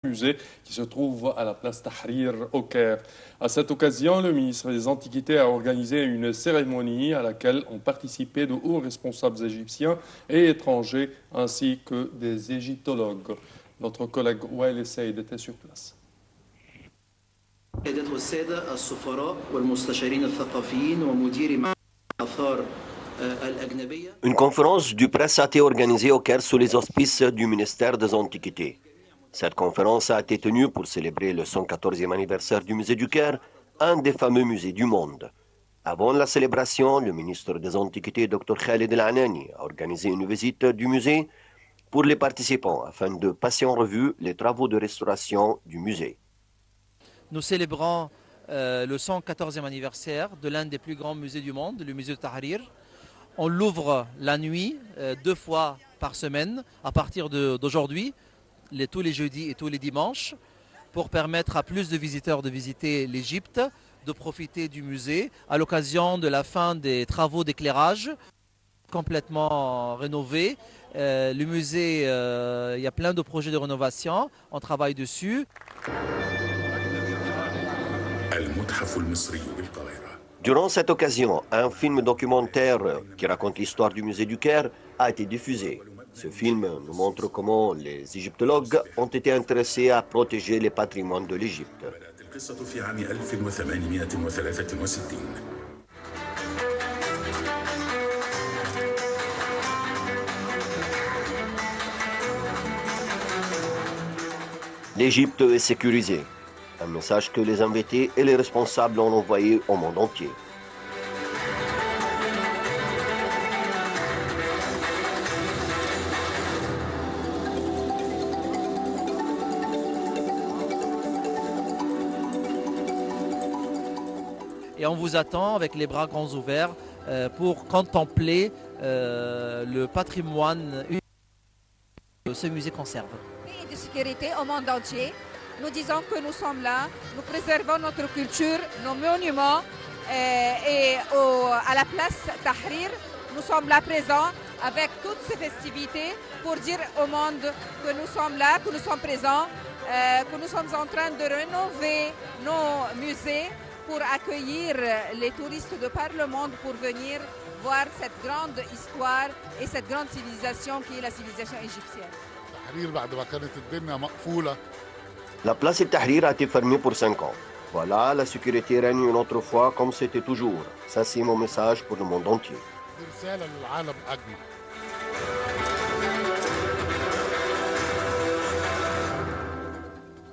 musée qui se trouve à la place Tahrir au Caire. À cette occasion, le ministre des Antiquités a organisé une cérémonie à laquelle ont participé de hauts responsables égyptiens et étrangers ainsi que des égyptologues. Notre collègue Wael Saïd était sur place. Une conférence de presse a été organisée au Caire sous les auspices du ministère des Antiquités. Cette conférence a été tenue pour célébrer le 114e anniversaire du musée du Caire, un des fameux musées du monde. Avant la célébration, le ministre des Antiquités, Dr Khaled El-Anani, a organisé une visite du musée pour les participants afin de passer en revue les travaux de restauration du musée. Nous célébrons le 114e anniversaire de l'un des plus grands musées du monde, le musée de Tahrir. On l'ouvre la nuit, 2 fois par semaine, à partir d'aujourd'hui, tous les jeudis et tous les dimanches, pour permettre à plus de visiteurs de visiter l'Égypte, de profiter du musée à l'occasion de la fin des travaux d'éclairage complètement rénovés. Le musée, il y a plein de projets de rénovation, on travaille dessus. Durant cette occasion, un film documentaire qui raconte l'histoire du musée du Caire a été diffusé. Ce film nous montre comment les égyptologues ont été intéressés à protéger les patrimoines de l'Égypte. L'Égypte est sécurisée. Un message que les invités et les responsables ont envoyé au monde entier. Et on vous attend avec les bras grands ouverts pour contempler le patrimoine que ce musée conserve. Et de sécurité au monde entier. Nous disons que nous sommes là, nous préservons notre culture, nos monuments à la place Tahrir, nous sommes là présents avec toutes ces festivités pour dire au monde que nous sommes là, que nous sommes présents, que nous sommes en train de rénover nos musées pour accueillir les touristes de par le monde pour venir voir cette grande histoire et cette grande civilisation qui est la civilisation égyptienne. La place El-Tahrir a été fermée pour 5 ans. Voilà, la sécurité règne une autre fois comme c'était toujours. Ça, c'est mon message pour le monde entier.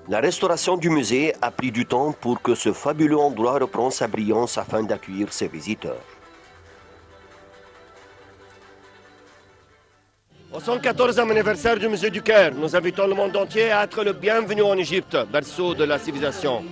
La restauration du musée a pris du temps pour que ce fabuleux endroit reprenne sa brillance afin d'accueillir ses visiteurs. Au 114e anniversaire du musée du Caire, nous invitons le monde entier à être le bienvenu en Égypte, berceau de la civilisation.